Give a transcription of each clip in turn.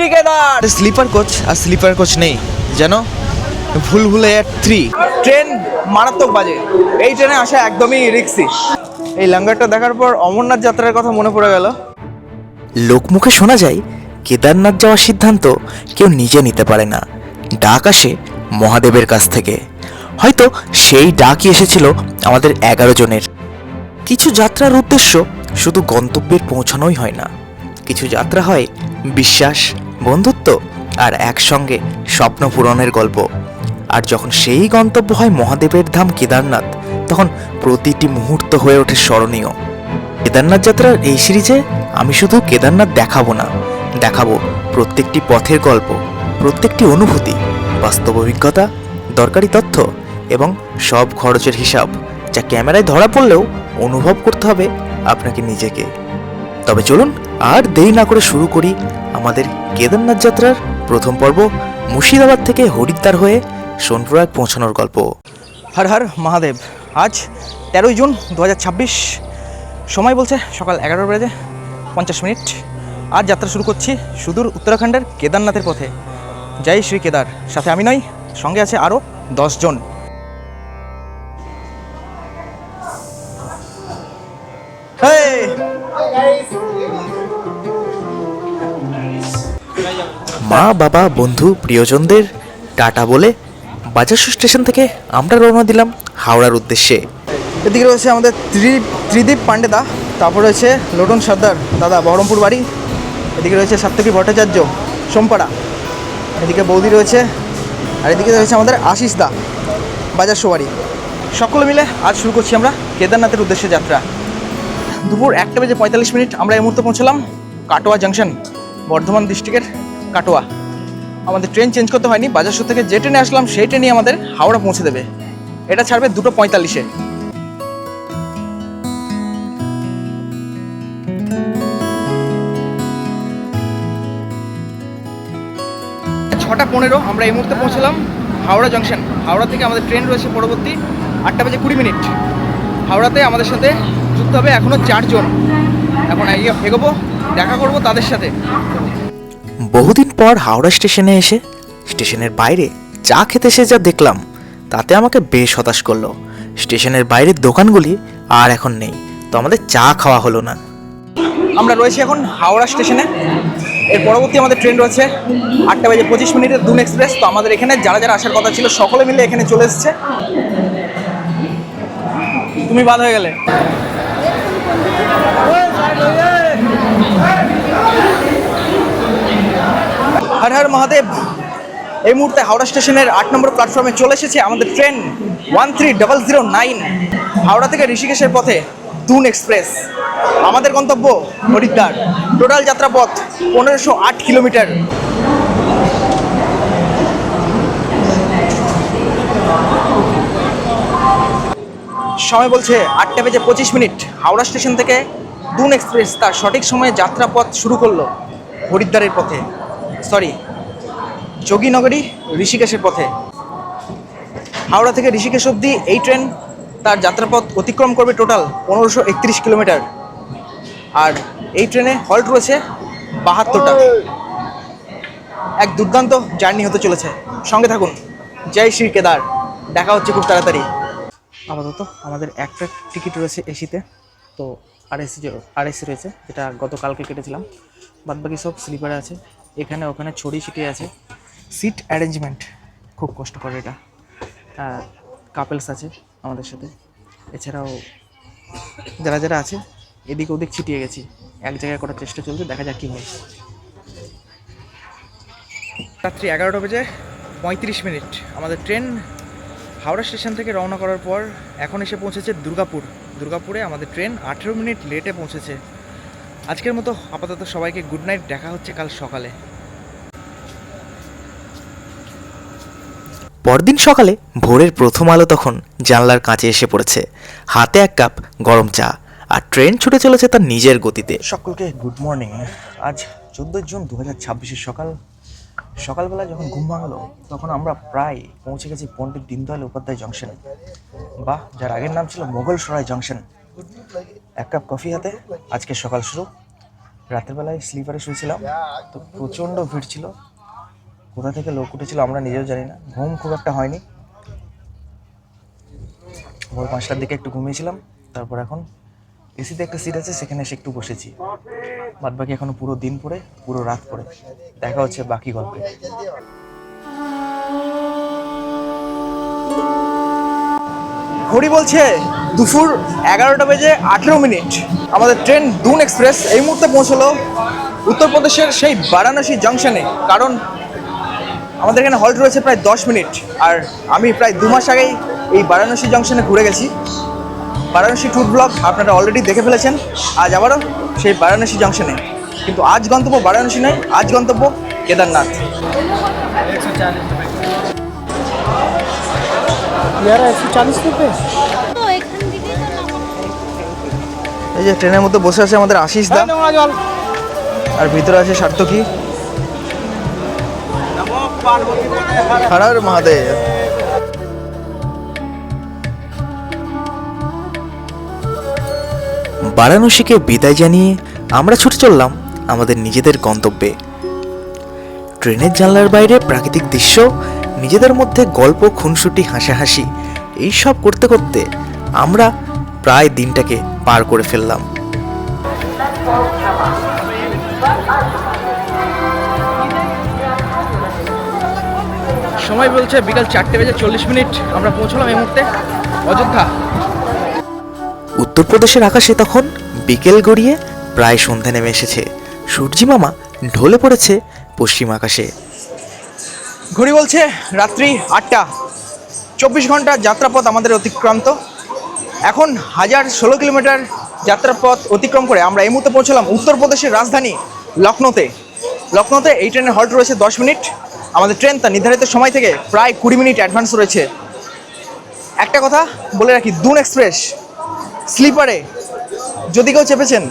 Shri Kedar. Sleeper coach আর sleeper coach নেই, যেন Bhulbhulaiya 3 train মারাত্মক বাজে। এই ট্রেনে আসা একদমই রিস্কি। এই লাঙ্গারটা দেখার পর অমরনাথ যাত্রার কথা মনে পড়ে গেল। লোকমুখে শোনা যায় কেদারনাথ যাওয়ার সিদ্ধান্ত কেউ নিজে নিতে পারে না, ডাক আসে মহাদেবের কাছ থেকে। হয়তো সেই ডাকই এসেছিল আমাদের 11 জনের। কিছু যাত্রার উদ্দেশ্য শুধু গন্তব্যে পৌঁছানোই হয় না, কিছু যাত্রা হয় বিশ্বাস, বন্ধুত্ব আর একসঙ্গে স্বপ্ন পূরণের গল্প। আর যখন সেই গন্তব্য হয় মহাদেবের ধাম কেদারনাথ, তখন প্রতিটি মুহূর্ত হয়ে ওঠে স্মরণীয়। কেদারনাথ যাত্রার এই সিরিজে আমি শুধু কেদারনাথ দেখাবো না, দেখাবো প্রত্যেকটি পথের গল্প, প্রত্যেকটি অনুভূতি, বাস্তব অভিজ্ঞতা, দরকারি তথ্য এবং সব খরচের হিসাব, যা ক্যামেরায় ধরা পড়লেও অনুভব করতে হবে আপনাকে নিজেকে। তবে চলুন আর দেরি না করে শুরু করি আমাদের কেদারনাথ যাত্রার প্রথম পর্ব, মুর্শিদাবাদ থেকে হরিদ্বার হয়ে সোনপ্রয়াগ পৌঁছানোর গল্প। হর হর মহাদেব। আজ 13 জুন 2026, সময় বলছে সকাল 11:50। আজ যাত্রা শুরু করছি সুদূর উত্তরাখণ্ডের কেদারনাথের পথে। জয় শ্রী কেদার। সাথে আমি নই, সঙ্গে আছে আরও 10 জন। মা, বাবা, বন্ধু, প্রিয়জনদের টাটা বলে বাজারসু স্টেশন থেকে আমরা রওনা দিলাম হাওড়ার উদ্দেশ্যে। এদিকে রয়েছে আমাদের ত্রিদীপ পান্ডেদা, তারপর রয়েছে লোটন সর্দার দাদা, বহরমপুর বাড়ি। এদিকে রয়েছে সাত্তকী ভট্টাচার্য, সোমপাড়া। এদিকে বৌদি রয়েছে, আর এদিকে রয়েছে আমাদের আশিস দা, বাজারসু বাড়ি। সকলে মিলে আজ শুরু করছি আমরা কেদারনাথের উদ্দেশ্যে যাত্রা। দুপুর 1:45 আমরা এই মুহূর্তে পৌঁছলাম কাটোয়া জাংশন, বর্ধমান ডিস্ট্রিক্টের কাটোয়া। আমাদের ট্রেন চেঞ্জ করতে হয়নি, বাজারসু থেকে যে ট্রেনে আসলাম সেই ট্রেনই আমাদের হাওড়া পৌঁছে দেবে। এটা ছাড়বে 2:45-এ। ছটা 15 আমরা এই মুহূর্তে পৌঁছলাম হাওড়া জংশন। হাওড়া থেকে আমাদের ট্রেন রয়েছে পরবর্তী 8:20। হাওড়াতে আমাদের সাথে যুক্ত হবে এখনও 4 জন। এখন এগোবো, দেখা করব তাদের সাথে। বহুদিন পর হাওড়া স্টেশনে এসে স্টেশনের বাইরে চা খেতে এসে যা দেখলাম, তাতে আমাকে বেশ হতাশ করলো। স্টেশনের বাইরের দোকানগুলি আর এখন নেই, তো আমাদের চা খাওয়া হলো না। আমরা রয়েছি এখন হাওড়া স্টেশনে। এর পরবর্তী আমাদের ট্রেন রয়েছে 8:25 দুন এক্সপ্রেস। তো আমাদের এখানে যারা যারা আসার কথা ছিল সকলে মিলে এখানে চলে এসেছে। তুমি বাদ হয়ে গেলে। হর হর মহাদেব। এই মুহূর্তে হাওড়া স্টেশনের 8 নম্বর প্ল্যাটফর্মে চলে এসেছে আমাদের ট্রেন 13009 হাওড়া থেকে ঋষিকেশের পথে দুন এক্সপ্রেস। আমাদের গন্তব্য হরিদ্বার। Total যাত্রাপথ 1508 kilometre. সময় বলছে 8:25। হাওড়া স্টেশন থেকে দুন এক্সপ্রেস তার সঠিক সময়ে যাত্রাপথ শুরু করলো হরিদ্বারের পথে, যোগীনগরী ঋষিকেশের পথে। হাওড়া থেকে ঋষিকেশ অবধি এই ট্রেন তার যাত্রাপথ অতিক্রম করবে টোটাল 1531 কিলোমিটার। আর এই ট্রেনে হল্ট রয়েছে 72টা। এক দুর্দান্ত জার্নি হতে চলেছে, সঙ্গে থাকুন। জয় শ্রী কেদার। দেখা হচ্ছে খুব তাড়াতাড়ি। আপাতত আমাদের একটা টিকিট রয়েছে এসিতে, তো আরএসি রয়েছে, যেটা গতকালকে কেটেছিলাম। বাদবাকি সব স্লিপারে আছে। এখানে ওখানে ছড়িয়ে ছিটিয়ে আছে। সিট অ্যারেঞ্জমেন্ট খুব কষ্টকর। এটা কাপেলস আছে আমাদের সাথে, এছাড়াও যারা যারা আছে এদিক ওদিক ছিটিয়ে গেছি। এক জায়গায় করার চেষ্টা চলছে, দেখা যাক কী হয়। রাত্রি 11:35 আমাদের ট্রেন হাওড়া স্টেশন থেকে রওনা করার পর এখন এসে পৌঁছেছে দুর্গাপুরে আমাদের ট্রেন 18 মিনিট লেটে পৌঁছেছে। আজকের মতো আপাতত সবাইকে গুড নাইট, দেখা হচ্ছে কাল সকালে। পরদিন সকালে ভোরের প্রথম আলো তখন জানলার কাছে এসে পড়েছে, হাতে এক কাপ গরম চা, আর ট্রেন ছুটে চলেছে তার নিজের গতিতে। সকলকে গুড মর্নিং। আজ 14 জুন 2026 সকালবেলা যখন ঘুম ভাঙলো তখন আমরা প্রায় পৌঁছে গেছি পণ্ডিত দীনদয়াল উপাধ্যায় জংশনে, বা যার আগের নাম ছিল মোগল সরাই জংশন। এক কাপ কফি হাতে আজকে সকাল শুরু। রাত্রেবেলায় স্লিপারে শুয়েছিলাম, তো প্রচণ্ড ভিড় ছিল। কোথা থেকে লোক উঠেছিল আমরা নিজেও জানি না। ঘুম খুব একটা হয়নি, ভোর 5টার দিকে একটু ঘুমিয়েছিলাম। তারপর এখন এসিতে একটা সিট আছে, সেখানে এসে একটু বসেছি। বাদ বাকি এখনো পুরো দিন পরে, পুরো রাত পরে। দেখা হচ্ছে বাকি গল্পে। ঘড়ি বলছে দুপুর 11টা বেজে 18 মিনিট। আমাদের ট্রেন দুন এক্সপ্রেস এই মুহূর্তে পৌঁছলো উত্তরপ্রদেশের সেই বারাণসী জংশনে। কারণ আমাদের এখানে হল্ট রয়েছে প্রায় 10 মিনিট। আর আমি প্রায় 2 মাস আগেই এই বারাণসী জংশনে ঘুরে গেছি। বারাণসী ট্যুর ব্লগ আপনারা অলরেডি দেখে ফেলেছেন। আজ আবারও সেই বারাণসী জংশনে, কিন্তু আজ গন্তব্য বারাণসী নয়, আজ গন্তব্য কেদারনাথ। এই যে ট্রেনের মধ্যে বসে আছে আমাদের আশিস দা, আর ভিতরে আছে সার্থকী। হর হর মহাদেব। বারাণসীকে বিদায় জানিয়ে আমরা ছুটে চললাম আমাদের নিজেদের গন্তব্যে। ট্রেনের জানলার বাইরে প্রাকৃতিক দৃশ্য, নিজেদের মধ্যে গল্প, খুনসুটি, হাসাহাসি, এইসব করতে করতে আমরা প্রায় দিনটাকে পার করে ফেললাম। সময় বলছে বিকাল 4:40 আমরা পৌঁছলাম এই মুহূর্তে অযোধ্যা। উত্তরপ্রদেশের আকাশে তখন বিকেল গড়িয়ে প্রায় সন্ধে নেমে এসেছে। সূর্যি মামা ঢলে পড়েছে পশ্চিম আকাশে। ঘড়ি বলছে রাত্রি 8টা। 24 ঘন্টার যাত্রাপথ আমাদের অতিক্রান্ত। এখন 1016 কিলোমিটার যাত্রাপথ অতিক্রম করে আমরা এই মুহূর্তে পৌঁছলাম উত্তরপ্রদেশের রাজধানী লখনৌতে। লখনৌতে এই ট্রেনের হল্ট রয়েছে 10 মিনিট। আমাদের ট্রেন তার নির্ধারিত সময় থেকে প্রায় 20 মিনিট অ্যাডভান্স রয়েছে। একটা কথা বলে রাখি, দুন এক্সপ্রেস স্লিপারে যদি কেউ চেপেছেন,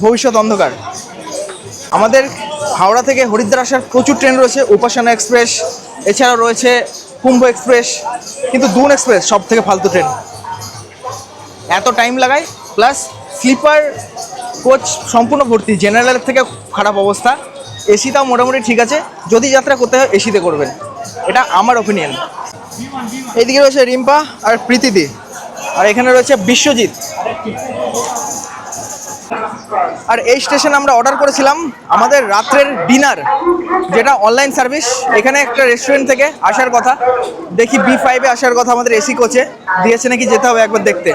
ভবিষ্যৎ অন্ধকার। আমাদের হাওড়া থেকে হরিদ্বার আসার প্রচুর ট্রেন রয়েছে, উপাসনা এক্সপ্রেস, এছাড়াও রয়েছে কুম্ভ এক্সপ্রেস, কিন্তু দুন এক্সপ্রেস সব থেকে ফালতু ট্রেন। এত টাইম লাগায়, প্লাস স্লিপার কোচ সম্পূর্ণ ভর্তি, জেনারেলের থেকে খারাপ অবস্থা। এসিটাও মোটামুটি ঠিক আছে, যদি যাত্রা করতে হয় এসিতে করবেন, এটা আমার ওপিনিয়ন। এইদিকে রয়েছে রিম্পা আর প্রীতিদি, আর এখানে রয়েছে বিশ্বজিৎ। আর এই স্টেশনে আমরা অর্ডার করেছিলাম আমাদের রাত্রের ডিনার, যেটা অনলাইন সার্ভিস। এখানে একটা রেস্টুরেন্ট থেকে আসার কথা, দেখি B5-এ আসার কথা আমাদের এসি কোচে দিয়েছে নাকি, যেতে হবে একবার দেখতে।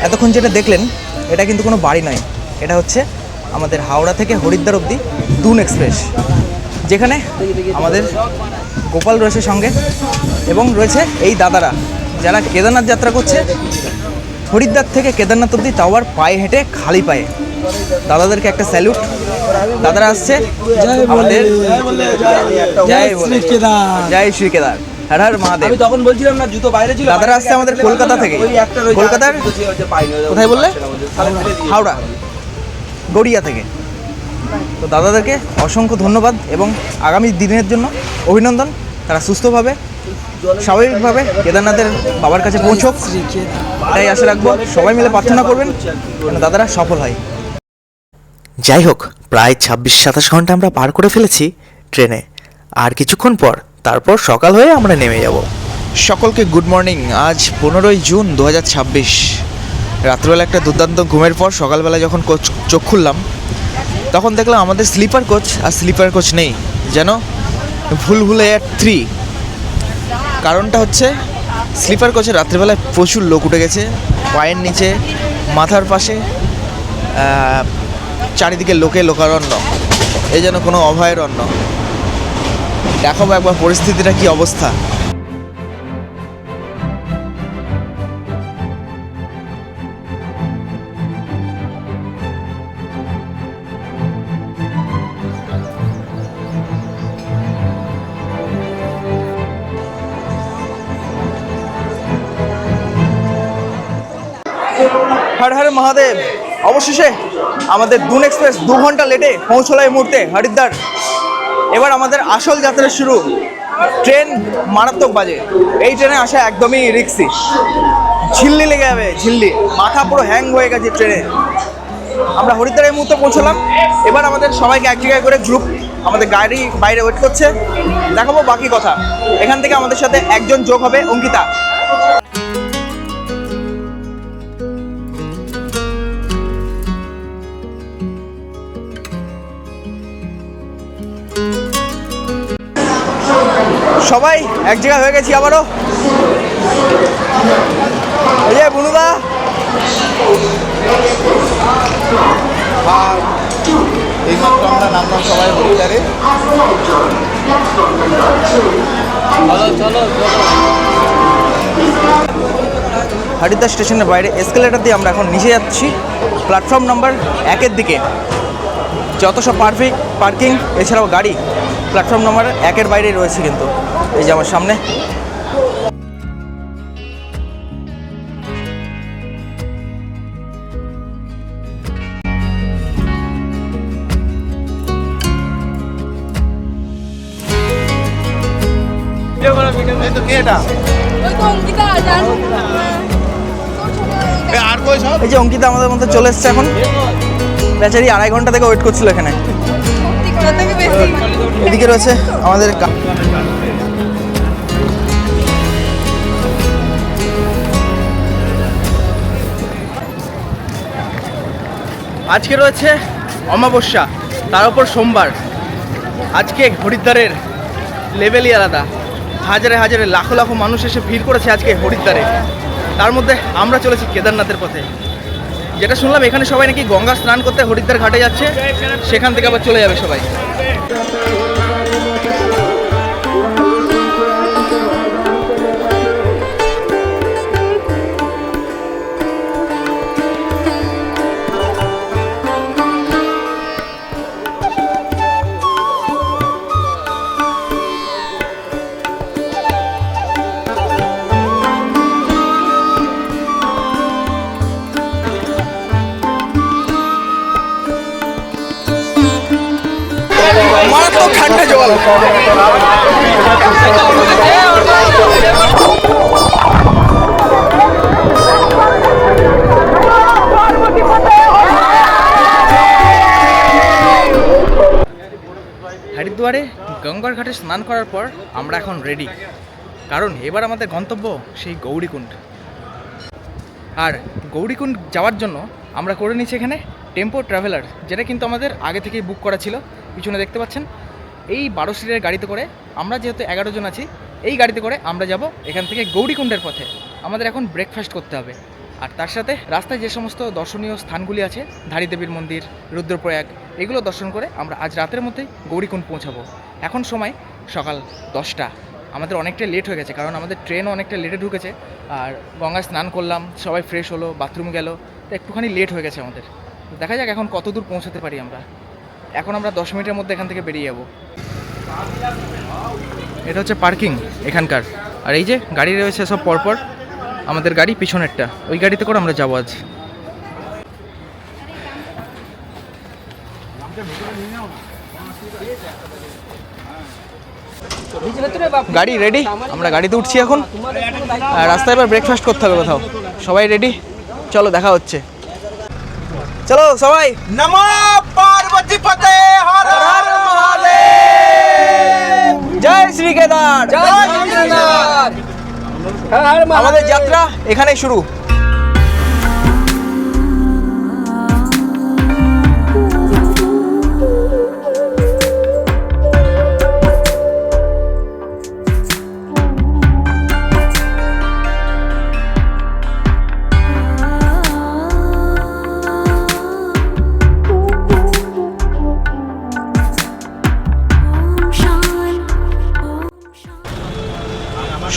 এতক্ষণ যেটা দেখলেন এটা কিন্তু কোনো বাড়ি নয়, এটা হচ্ছে আমাদের হাওড়া থেকে হরিদ্বার অবধি দুন এক্সপ্রেস, যেখানে আমাদের গোপাল রয়েছে সঙ্গে, এবং রয়েছে এই দাদারা যারা কেদারনাথ যাত্রা করছে হরিদ্বার থেকে কেদারনাথ অবধি, তাও আবার পায়ে হেঁটে, খালি পায়ে। দাদাদেরকে একটা স্যালুট। দাদারা আসছে আমাদের জয় শ্রী কেদার, হর হর মহাদেব। আমি তখন বলছিলাম না, জুতো বাইরে ছিল। দাদারা আসছে আমাদের কলকাতা থেকে। কলকাতার কোথায় বললে? হাওড়া, গড়িয়া থেকে। তো দাদাদেরকে অসংখ্য ধন্যবাদ এবং আগামী দিনের জন্য অভিনন্দন। তারা সুস্থভাবে, স্বাভাবিকভাবে কেদারনাথের বাবার কাছে পৌঁছক, এটাই আশা রাখবো। সবাই মিলে প্রার্থনা করবেন যেন দাদারা সফল হয়। যাই হোক, প্রায় 26-27 ঘন্টা আমরা পার করে ফেলেছি ট্রেনে। আর কিছুক্ষণ পর তারপর সকাল হয়ে আমরা নেমে যাব। সকলকে গুড মর্নিং। আজ 15ই জুন 2026। রাত্রিবেলা একটা দুর্দান্ত ঘুমের পর সকালবেলা যখন চোখ খুললাম, তখন দেখলাম আমাদের স্লিপার কোচ আর স্লিপার কোচ নেই, যেন ভুলভুলাইয়া 3। কারণটা হচ্ছে স্লিপার কোচে রাত্রিবেলায় প্রচুর লোক উঠে গেছে, পায়ের নিচে, মাথার পাশে, চারিদিকে লোকে লোকারণ্য, এই যেন কোনো অভয়ারণ্য। দেখাবো একবার পরিস্থিতিটা কি অবস্থা। হর হর মহাদেব। অবশেষে আমাদের দুন এক্সপ্রেস 2 ঘন্টা লেটে পৌঁছলো এই মুহূর্তে হরিদ্বার। এবার আমাদের আসল যাত্রা শুরু। ট্রেন মারাত্মক বাজে, এই ট্রেনে আসা একদমই রিক্সি। ঝিল্লি লেগে যাবে, ঝিল্লি, মাথা পুরো হ্যাং হয়ে গেছে ট্রেনে। আমরা হরিদ্বার এই মুহূর্তে পৌঁছলাম। এবার আমাদের সবাইকে এক জায়গায় করে গ্রুপ আমাদের গাড়ি বাইরে ওয়েট করছে, দেখাবো বাকি কথা। এখান থেকে আমাদের সাথে একজন যোগ হবে, অঙ্কিতা। সবাই এক জায়গায় হয়ে গেছি আবারও। এই যে বুনুদা, আর এইমাত্র আমরা নামলাম সবাই হরিদ্বারে। হরিদ্বার স্টেশনের বাইরে এসকেলেটার দিয়ে আমরা এখন নিচে যাচ্ছি প্ল্যাটফর্ম নাম্বার 1-এর দিকে। যত সব পার্কিং এছাড়াও গাড়ি প্ল্যাটফর্ম নাম্বার 1-এর বাইরেই রয়েছে। কিন্তু এই যে আমার সামনে এই তো কে এটা? ওই তো অঙ্কিতা জান আর কই সব? এই যে অঙ্কিতা আমাদের মধ্যে চলে এসছে এখন। বেচারি 2.5 ঘন্টা থেকে ওয়েট করছিল এখানে। সত্যি কথা থেকে বেশি এদিকে রয়েছে আমাদের আজকে রয়েছে অমাবস্যা, তার উপর সোমবার। আজকে হরিদ্বারের লেভেলই আলাদা। হাজারে হাজারে লাখো লাখো মানুষ এসে ভিড় করেছে আজকে হরিদ্বারে। তার মধ্যে আমরা চলেছি কেদারনাথের পথে। যেটা শুনলাম এখানে সবাই নাকি গঙ্গা স্নান করতে হরিদ্বার ঘাটে যাচ্ছে, সেখান থেকে আবার চলে যাবে সবাই। মারাত্মক ঠান্ডা জল। হরিদ্বারে গঙ্গার ঘাটে স্নান করার পর আমরা এখন রেডি, কারণ এবার আমাদের গন্তব্য সেই গৌরীকুণ্ড। আর গৌরীকুণ্ড যাওয়ার জন্য আমরা করে নিচ্ছি এখানে টেম্পো ট্রাভেলার, যেটা কিন্তু আমাদের আগে থেকেই বুক করা ছিল। পিছনে দেখতে পাচ্ছেন এই 12 সিটের গাড়িতে করে আমরা যেহেতু 11 জন আছি, এই গাড়িতে করে আমরা যাব এখান থেকে গৌরীকুণ্ডের পথে। আমাদের এখন ব্রেকফাস্ট করতে হবে, আর তার সাথে রাস্তায় যে সমস্ত দর্শনীয় স্থানগুলি আছে, ধারীদেবীর মন্দির, রুদ্রপ্রয়াগ, এগুলো দর্শন করে আমরা আজ রাতের মধ্যেই গৌরীকুণ্ড পৌঁছাবো। এখন সময় সকাল 10টা। আমাদের অনেকটা লেট হয়ে গেছে, কারণ আমাদের ট্রেনও অনেকটা লেটে ঢুকেছে। আর গঙ্গায় স্নান করলাম, সবাই ফ্রেশ হলো, বাথরুম গেল, তো একটুখানি লেট হয়ে গেছে আমাদের। দেখা যাক এখন কত দূর পৌঁছাতে পারি আমরা। এখন আমরা 10 মিনিটের মধ্যে এখান থেকে বেরিয়ে যাব। এটা হচ্ছে পার্কিং এখানকার। আর এই যে গাড়ি রয়েছে সব পরপর, আমাদের গাড়ি পিছনেরটা, ওই গাড়িতে করে আমরা যাবো আজ। গাড়ি রেডি, আমরা গাড়িতে উঠছি এখন। আর রাস্তায় এবার ব্রেকফাস্ট করতে হবে কোথাও। সবাই রেডি, চলো দেখা হচ্ছে। চলো সবাই, নমো পার্বতী পতে হর হর মহাদেব। জয় শ্রী কেদার। আমাদের যাত্রা এখানেই শুরু।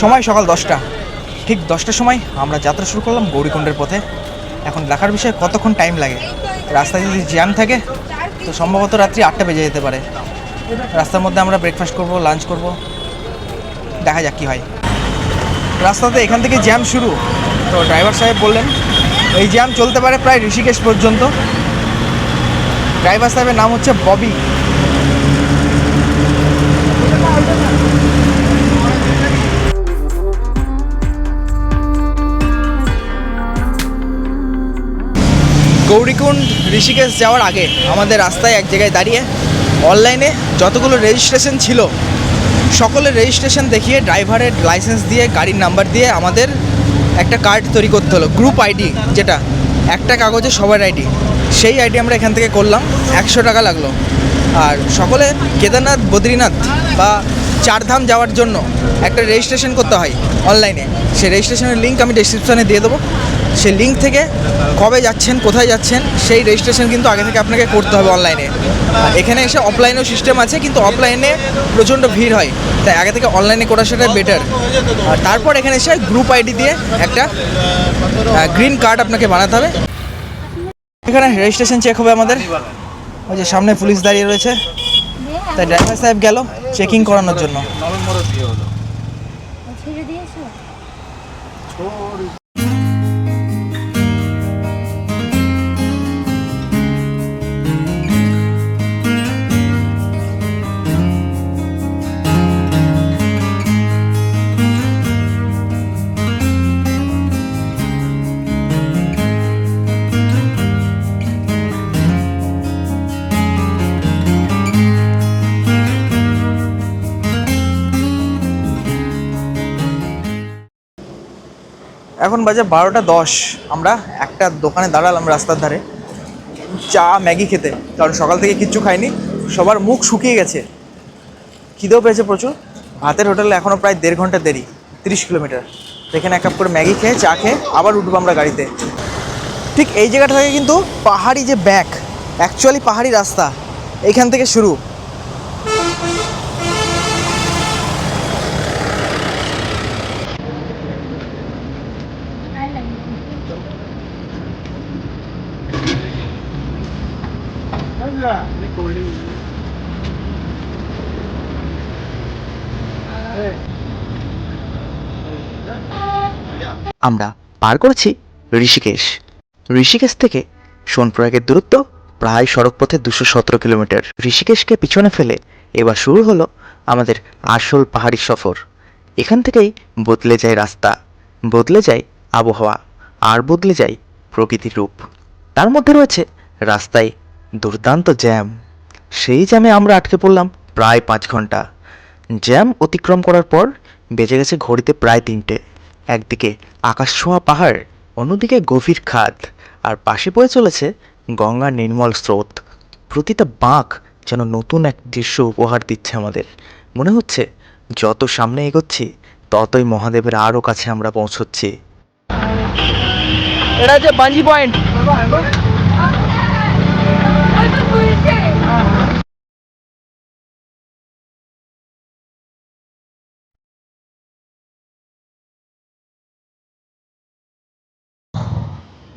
সময় সকাল 10টা। ঠিক 10টার সময় আমরা যাত্রা শুরু করলাম গৌরীকুণ্ডের পথে। এখন দেখার বিষয় কতক্ষণ টাইম লাগে। রাস্তায় যদি জ্যাম থাকে তো সম্ভবত রাত্রি 8টা বেজে যেতে পারে। রাস্তার মধ্যে আমরা ব্রেকফাস্ট করব, লাঞ্চ করব, দেখা যাক কী হয়। রাস্তাতে এখান থেকে জ্যাম শুরু। তো ড্রাইভার সাহেব বললেন এই জ্যাম চলতে পারে প্রায় ঋষিকেশ পর্যন্ত। ড্রাইভার সাহেবের নাম হচ্ছে ববি। গৌরীকুণ্ড ঋষিকেশ যাওয়ার আগে আমাদের রাস্তায় এক জায়গায় দাঁড়িয়ে অনলাইনে যতগুলো রেজিস্ট্রেশন ছিল সকলের রেজিস্ট্রেশন দেখিয়ে ড্রাইভারের লাইসেন্স দিয়ে গাড়ির নাম্বার দিয়ে আমাদের একটা কার্ড তৈরি করতে হলো, গ্রুপ আইডি, যেটা একটা কাগজে সবার আইডি। সেই আইডি আমরা এখান থেকে করলাম, 100 টাকা লাগলো। আর সকলে কেদারনাথ, বদ্রীনাথ বা চারধাম যাওয়ার জন্য একটা রেজিস্ট্রেশন করতে হয় অনলাইনে। সেই রেজিস্ট্রেশনের লিঙ্ক আমি ডেসক্রিপশনে দিয়ে দেবো। সেই লিঙ্ক থেকে কবে যাচ্ছেন, কোথায় যাচ্ছেন, সেই রেজিস্ট্রেশন কিন্তু আগে থেকে আপনাকে করতে হবে অনলাইনে। এখানে এসে অফলাইনেও সিস্টেম আছে, কিন্তু অফলাইনে প্রচণ্ড ভিড় হয়, তাই আগে থেকে অনলাইনে করা সেটা বেটার। আর তারপর এখানে এসে গ্রুপ আইডি দিয়ে একটা গ্রিন কার্ড আপনাকে বানাতে হবে। এখানে রেজিস্ট্রেশন চেক হবে আমাদের, ওই যে সামনে পুলিশ দাঁড়িয়ে রয়েছে, তাই ড্রাইভার সাহেব গেল চেকিং করানোর জন্য। ছেড়ে দিয়েছো? এখন বাজে 12টা 10। আমরা একটা দোকানে দাঁড়ালাম রাস্তার ধারে চা ম্যাগি খেতে, কারণ সকাল থেকে কিচ্ছু খাইনি, সবার মুখ শুকিয়ে গেছে, খিদেও পেয়েছে প্রচুর। ভাতের হোটেলে এখনও প্রায় 1.5 ঘন্টা দেরি, 30 কিলোমিটার। এখানে এক কাপ করে ম্যাগি খেয়ে চা খেয়ে আবার উঠবো আমরা গাড়িতে। ঠিক এই জায়গাটা থেকে কিন্তু পাহাড়ি যে ব্যাক, অ্যাকচুয়ালি পাহাড়ি রাস্তা এইখান থেকে শুরু। আমরা পার করেছি ঋষিকেশ। ঋষিকেশ থেকে সোনপ্রয়াগের দূরত্ব প্রায় সড়কপথে 217 কিলোমিটার। ঋষিকেশকে পিছনে ফেলে এবার শুরু হলো আমাদের আসল পাহাড়ি সফর। এখান থেকেই বদলে যায় রাস্তা, বদলে যায় আবহাওয়া, আর বদলে যায় প্রকৃতির রূপ। তার মধ্যে রয়েছে রাস্তায় দুর্দান্ত জ্যাম। সেই জ্যামে আমরা আটকে পড়লাম প্রায় 5 ঘন্টা। জ্যাম অতিক্রম করার পর বেজে গেছে ঘড়িতে প্রায় 3টে। একদিকে আকাশ ছোঁয়া পাহাড়, অন্যদিকে গভীর খাদ, আর পাশে বয়ে চলেছে গঙ্গার নির্মল স্রোত। প্রতিটা বাঁক যেন নতুন এক দৃশ্য উপহার দিচ্ছে আমাদের। মনে হচ্ছে যত সামনে এগোচ্ছি ততই মহাদেবের আরও কাছে আমরা পৌঁছচ্ছি। এটা হচ্ছে বাঞ্জি পয়েন্ট।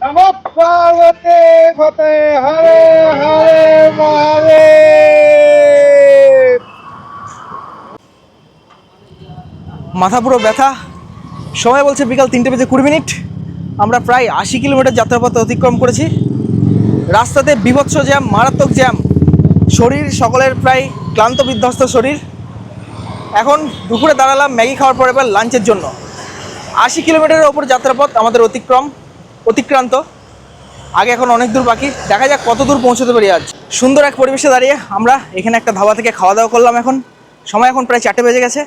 नमो पार्वती फते हरे हरे महादेव। মাথা পুরো ব্যথা, সময় বলছে বিকাল 3:20। আমরা প্রায় 80 কিলোমিটার যাত্রাপথ অতিক্রম করেছি। রাস্তাতে বিভৎস জ্যাম, মারাত্মক জ্যাম, শরীর সকলের প্রায় ক্লান্ত বিধ্বস্ত শরীর। এখন দুপুরে দাঁড়ালাম ম্যাগি খাওয়ার পর এবার লাঞ্চের জন্য। 80 কিলোমিটারের ওপর যাত্রাপথ আমাদের অতিক্রান্ত। আগে এখন অনেক দূর বাকি, দেখা যাক কত দূর পৌঁছতে পারি আজ। সুন্দর এক পরিবেশে দাঁড়িয়ে আমরা এখানে একটা ধাবা থেকে খাওয়া দাওয়া করলাম। সময় এখন প্রায় 4টে বেজে গেছে।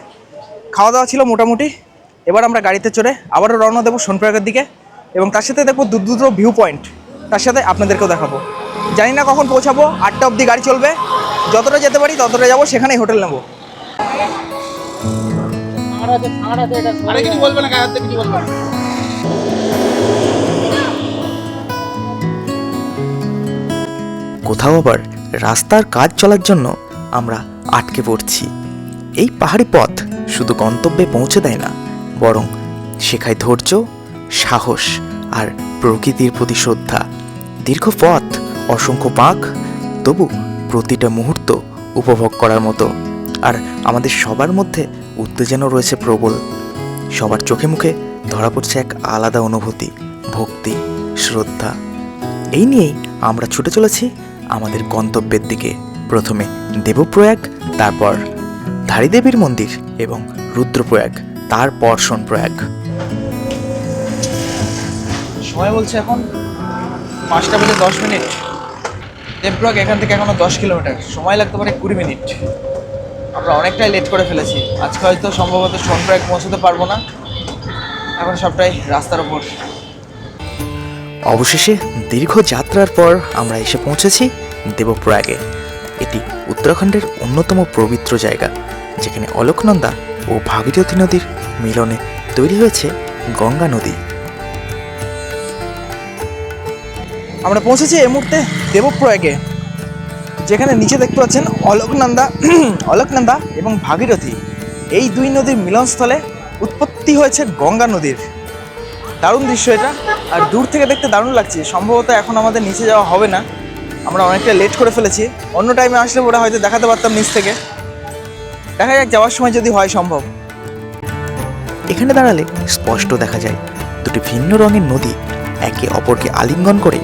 খাওয়া দাওয়া ছিল মোটামুটি। এবার আমরা গাড়িতে চড়ে আবারও রওনা দেবো সোনপ্রয়াগের দিকে, এবং তার সাথে দেখবো দুটো ভিউ পয়েন্ট, তার সাথে আপনাদেরকেও দেখাবো। জানি না কখন পৌঁছাবো, 8টা অবধি গাড়ি চলবে, যতটা যেতে পারি ততটা যাবো, সেখানেই হোটেল নেবো। আরে কিছু বলবে না, গায়ে হাত দিয়ে কিছু বলবে না। কোথাও আবার রাস্তার কাজ চলার জন্য আমরা আটকে পড়ছি। এই পাহাড়ি পথ শুধু গন্তব্যে পৌঁছে দেয় না, বরং শেখায় ধৈর্য, সাহস আর প্রকৃতির প্রতি শ্রদ্ধা। দীর্ঘ পথ, অসংখ্য বাঁক, তবু প্রতিটা মুহূর্ত উপভোগ করার মতো। আর আমাদের সবার মধ্যে উত্তেজনা রয়েছে প্রবল। সবার চোখে মুখে ধরা পড়ছে এক আলাদা অনুভূতি, ভক্তি শ্রদ্ধা। এই নিয়েই আমরা ছুটে চলেছি আমাদের গন্তব্যের দিকে। প্রথমে দেবপ্রয়াগ, তারপর ধারীদেবীর মন্দির এবং রুদ্রপ্রয়াগ, তারপর সোনপ্রয়াগ। সময় বলছে এখন 5:10 দেবপ্রয়াগ এখান থেকে এখনো 10 কিলোমিটার, সময় লাগতে পারে 20 মিনিট। আমরা অনেকটাই লেট করে ফেলেছি। আজকে হয়তো সম্ভবত সোনপ্রয়াগ পৌঁছতে পারবো না, এখন সবটাই রাস্তার উপর। অবশেষে দীর্ঘ যাত্রার পর আমরা এসে পৌঁছেছি দেবপ্রয়াগে। এটি উত্তরাখণ্ডের অন্যতম পবিত্র জায়গা, যেখানে অলকনন্দা ও ভাগীরথী নদীর মিলনে তৈরি হয়েছে গঙ্গা নদী। আমরা পৌঁছেছি এই মুহূর্তে দেবপ্রয়াগে, যেখানে নিচে দেখতে পাচ্ছেন অলকনন্দা এবং ভাগীরথী, এই দুই নদীর মিলনস্থলে উৎপত্তি হয়েছে গঙ্গা নদীর। দারুণ দৃশ্য এটা, আর দূর থেকে দেখতে দারুণ লাগছে। সম্ভবত এখন আমাদের নিচে যাওয়া হবে না, আমরা অনেকটা লেট করে ফেলেছি। অন্য টাইমে আসলে ওরা হয়তো দেখাতে পারতাম নিচ থেকে। দেখা যাক যাওয়ার সময় যদি হয় সম্ভব। এখানে দাঁড়ালে স্পষ্ট দেখা যায় দুটি ভিন্ন রঙের নদী একে অপরকে আলিঙ্গন করে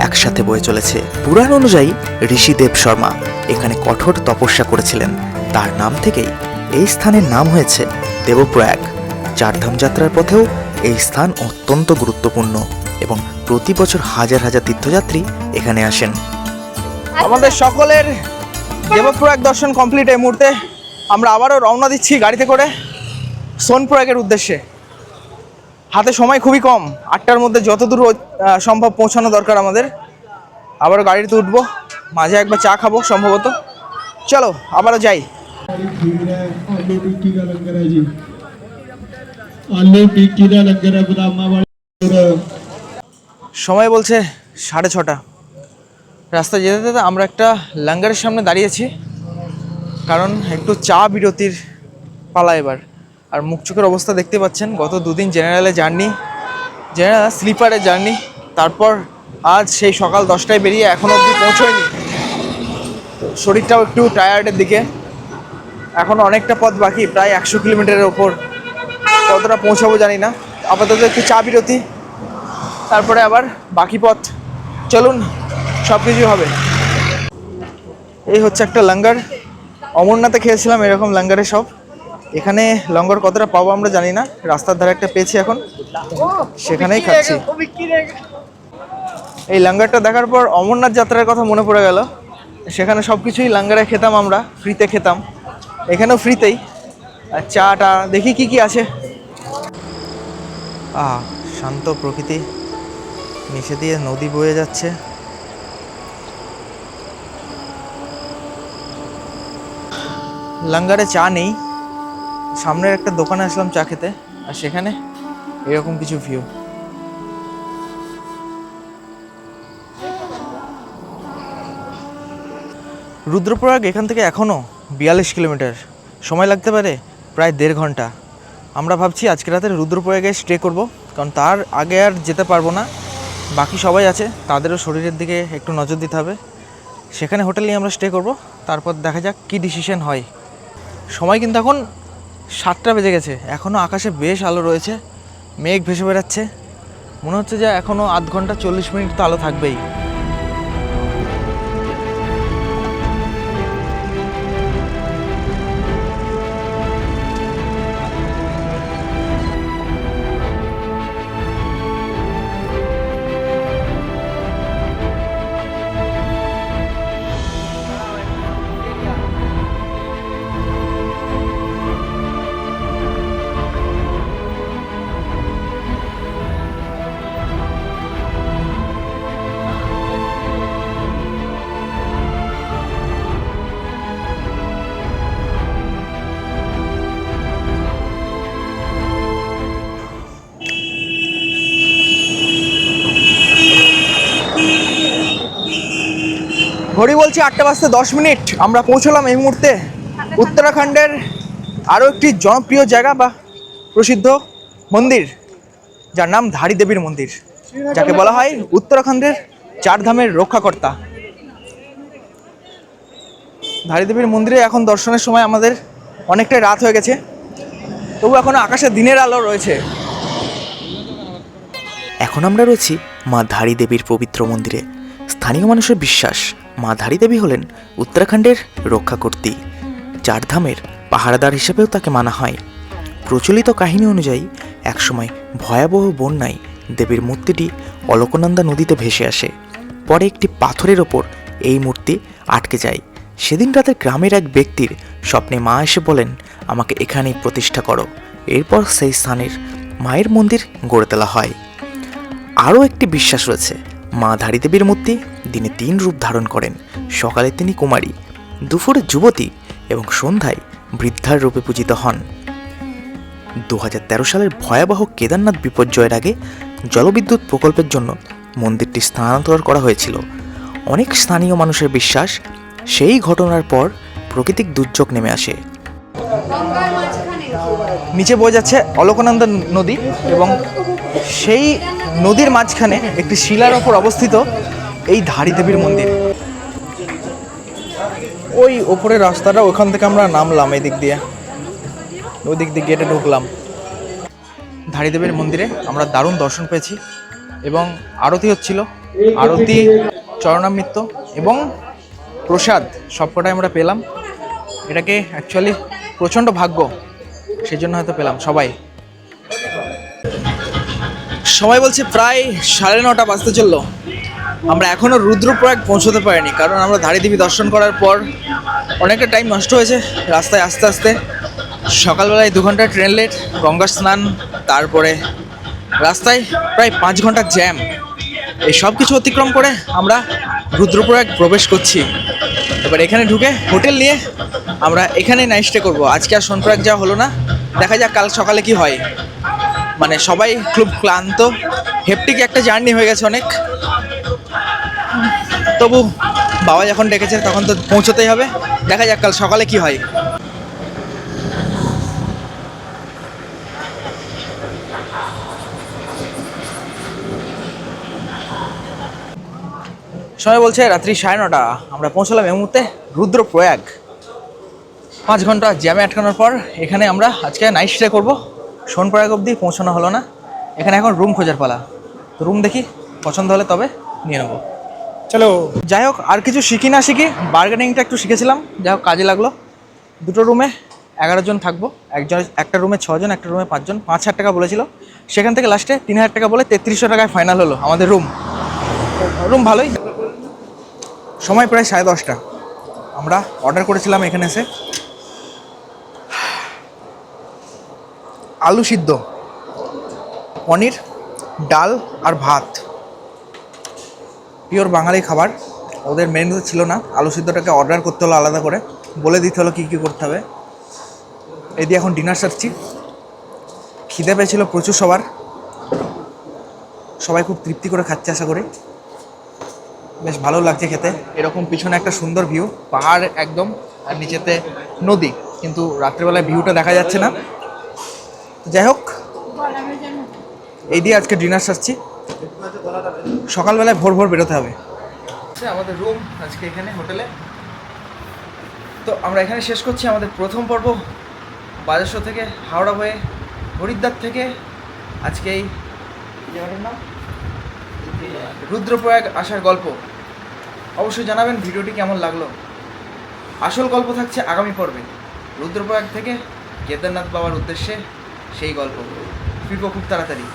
একসাথে বয়ে চলেছে। পুরাণ অনুযায়ী ঋষি দেব শর্মা এখানে কঠোর তপস্যা করেছিলেন। তার নাম থেকেই এই স্থানের নাম হয়েছে দেবপ্রয়াগ। চারধাম যাত্রার পথেও এই স্থান অত্যন্ত গুরুত্বপূর্ণ এবং প্রতি বছর হাজার হাজার তীর্থযাত্রী এখানে আসেন। আমাদের সকলের দেবপ্রয়াগ দর্শন কমপ্লিট। এই মুহূর্তে আমরা আবারও রওনা দিচ্ছি গাড়িতে করে সোনপ্রয়াগের উদ্দেশ্যে। হাতে সময় খুবই কম, 8টার মধ্যে যতদূর সম্ভব পৌঁছানো দরকার আমাদের। আবারও গাড়িতে উঠবো, মাঝে একবার চা খাবো সম্ভবত। চলো আবারও যাই। आलू टिक्की का लंगर है जी। आलू टिक्की का लंगर है बदामावाड़ी। সময় বলছে 6:30। রাস্তায় যেতে যেতে আমরা একটা লাঙ্গারের সামনে দাঁড়িয়েছি, কারণ একটু চা বিরতির পালা এবার। আর মুখ চোখের অবস্থা দেখতে পাচ্ছেন, গত দুদিন জেনারেল স্লিপারে জার্নি, তারপর আজ সেই সকাল 10টায় বেরিয়ে এখনও অবধি পৌঁছয়নি। শরীরটাও একটু টায়ার্ডের দিকে, এখনও অনেকটা পথ বাকি, প্রায় 100 কিলোমিটারের ওপর। কতটা পৌঁছাবো জানি না। আপাতত একটু চা বিরতি, তারপরে আবার বাকি পথ। চলুন, সব কিছুই হবে। এই হচ্ছে একটা লাঙ্গার। অমরনাথে খেয়েছিলাম এরকম লাঙ্গারে সব। এখানে লঙ্গর কতটা পাবো আমরা জানি না। রাস্তার ধারে একটা পেয়েছি, এখন সেখানেই খাচ্ছি। এই লাঙ্গারটা দেখার পর অমরনাথ যাত্রার কথা মনে পড়ে গেল। সেখানে সব কিছুই লাঙ্গারে খেতাম, আমরা ফ্রিতে খেতাম, এখানেও ফ্রিতেই। আর চাটা দেখি কি কি আছে। শান্ত প্রকৃতি, নিচে দিয়ে নদী বয়ে যাচ্ছে। লাঙ্গারে চা নেই। সামনের একটা দোকানে আসলাম চা খেতে, আর সেখানে এরকম কিছু ভিউ। রুদ্রপ্রয়াগ এখান থেকে এখনও 42 কিলোমিটার, সময় লাগতে পারে প্রায় 1.5 ঘন্টা। আমরা ভাবছি আজকে রাতে রুদ্রপ্রয়াগে স্টে করব, কারণ তার আগে আর যেতে পারবো না। বাকি সবাই আছে, তাদেরও শরীরের দিকে একটু নজর দিতে হবে। সেখানে হোটেল নিয়ে আমরা স্টে করব, তারপর দেখা যাক কী ডিসিশন হয়। সময় কিন্তু এখন 7টা বেজে গেছে, এখনও আকাশে বেশ আলো রয়েছে, মেঘ ভেসে বেড়াচ্ছে। মনে হচ্ছে যে এখনও আধ ঘন্টা 40 মিনিট তো আলো থাকবেই। ঘড়ি বলছি 8:10 আমরা পৌঁছলাম এই মুহূর্তে উত্তরাখণ্ডের আরও একটি জনপ্রিয় জায়গা বা প্রসিদ্ধ মন্দির, যার নাম ধারীদেবীর মন্দির, যাকে বলা হয় উত্তরাখণ্ডের 4 ধামের রক্ষাকর্তা। ধারীদেবীর মন্দিরে এখন দর্শনের সময় আমাদের অনেকটাই রাত হয়ে গেছে, তবু এখনও আকাশে দিনের আলো রয়েছে। এখন আমরা রয়েছি মা ধারী দেবীর পবিত্র মন্দিরে। স্থানীয় মানুষের বিশ্বাস মা ধারী দেবী হলেন উত্তরাখণ্ডের রক্ষাকর্ত্রী, চারধামের পাহারাদার হিসেবেও তাকে মানা হয়। প্রচলিত কাহিনী অনুযায়ী একসময় ভয়াবহ বন্যায় দেবীর মূর্তিটি অলকনন্দা নদীতে ভেসে আসে। পরে একটি পাথরের ওপর এই মূর্তি আটকে যায়। সেদিন রাতে গ্রামের এক ব্যক্তির স্বপ্নে মা এসে বলেন, আমাকে এখানেই প্রতিষ্ঠা করো। এরপর সেই স্থানের মায়ের মন্দির গড়ে তোলা হয়। আরও একটি বিশ্বাস রয়েছে, মা ধারী দেবীর মূর্তি দিনে 3 রূপ ধারণ করেন। সকালে তিনি কুমারী, দুপুরে যুবতী এবং সন্ধ্যায় বৃদ্ধার রূপে পূজিত হন। 2013 সালের ভয়াবহ কেদারনাথ বিপর্যয়ের আগে জলবিদ্যুৎ প্রকল্পের জন্য মন্দিরটি স্থানান্তর করা হয়েছিল। অনেক স্থানীয় মানুষের বিশ্বাস সেই ঘটনার পর প্রাকৃতিক দুর্যোগ নেমে আসে। গঙ্গার মাঝখানে নিচে বয়ে যাচ্ছে অলকনন্দা নদী এবং সেই নদীর মাঝখানে একটি শিলার ওপর অবস্থিত এই ধারী দেবীর মন্দির। ওই ওপরের রাস্তাটা, ওখান থেকে আমরা নামলাম এই দিক দিয়ে, ওই দিক দিয়ে গেটে ঢুকলাম। ধারী দেবীর মন্দিরে আমরা দারুণ দর্শন পেয়েছি এবং আরতি হচ্ছিল। আরতি, চরণামৃত্য এবং প্রসাদ সবকটাই আমরা পেলাম। এটাকে অ্যাকচুয়ালি প্রচণ্ড ভাগ্য, সেই জন্য হয়তো পেলাম সবাই। সময় বলছে প্রায় 9:30 বাজতে চললো। আমরা এখনও রুদ্রপ্রয়াগ পৌঁছতে পারিনি, কারণ আমরা ধারী দেবী দর্শন করার পর অনেকটা টাইম নষ্ট হয়েছে রাস্তায় আস্তে আস্তে। সকালবেলায় 2 ঘন্টা ট্রেন লেট, গঙ্গা স্নান, তারপরে রাস্তায় প্রায় 5 ঘন্টা জ্যাম। এই সব কিছু অতিক্রম করে আমরা রুদ্রপ্রয়াগ প্রবেশ করছি। এবার এখানে ঢুকে হোটেল নিয়ে আমরা এখানে নাইট স্টে করবো। আজকে আর সোনপ্রয়াগ যাওয়া হলো না, দেখা যাক কাল সকালে কি হয়। মানে সবাই খুব ক্লান্ত, হেপটিক একটা জার্নি হয়ে গেছে অনেক। তবু বাবা যখন ডেকেছে তখন তো পৌঁছতেই হবে, দেখা যাক কাল সকালে কি হয়। সময় বলছে রাত্রি 9:30। আমরা পৌঁছলাম এই মুহূর্তে রুদ্রপ্রয়াগ। 5 ঘন্টা জ্যামে আটকানোর পর এখানে আমরা আজকে নাইট স্টে করবো। সোনপ্রয়াগ অবধি পৌঁছানো হলো না, এখানে এখন রুম খোঁজার পালা। তো রুম দেখি, পছন্দ হলে তবে নিয়ে নেবো। চলো, যাই হোক আর কিছু শিখি না শিখি, বার্গেনিংটা একটু শিখেছিলাম, যাই হোক কাজে লাগলো। 2টো রুমে 11 জন থাকবো। একটা রুমে 6 জন, একটা রুমে 5 জন। 5,000 টাকা বলেছিল, সেখান থেকে লাস্টে 3,000 টাকা বলে 3300 টাকায় ফাইনাল হলো আমাদের রুম। রুম ভালোই। সময় প্রায় 10:30। আমরা অর্ডার করেছিলাম এখানে এসে আলু সিদ্ধ, পনির, ডাল আর ভাত। পিওর বাঙালি খাবার, ওদের মেনুতে ছিল না। আলু সিদ্ধটাকে অর্ডার করতে হলো আলাদা করে, বলে দিতে হলো কী কী করতে হবে। এই দিয়ে এখন ডিনার সারছি। খিদে পেয়েছিল প্রচুর সবার, সবাই খুব তৃপ্তি করে খাচ্ছে আশা করি। বেশ ভালো লাগছে খেতে। এরকম পিছনে একটা সুন্দর ভিউ, পাহাড় একদম, আর নিচেতে নদী, কিন্তু রাত্রেবেলায় ভিউটা দেখা যাচ্ছে না। যাই হোক, এই দিয়ে আজকে ডিনার সারছি। সকালবেলায় ভোর ভোর বেরোতে হবে। আমাদের রুম আজকে এখানে হোটেলে। তো আমরা এখানে শেষ করছি আমাদের প্রথম পর্ব। বাজারশো থেকে হাওড়া হয়ে হরিদ্বার থেকে আজকে এই জায়গাটার নাম রুদ্রপ্রয়াগ আসার গল্প। অবশ্যই জানাবেন ভিডিওটি কেমন লাগলো। আসল গল্প থাকছে আগামী পর্বে, রুদ্রপ্রয়াগ থেকে কেদারনাথ বাবার উদ্দেশ্যে সেই গল্প। ফিরবো খুব তাড়াতাড়ি।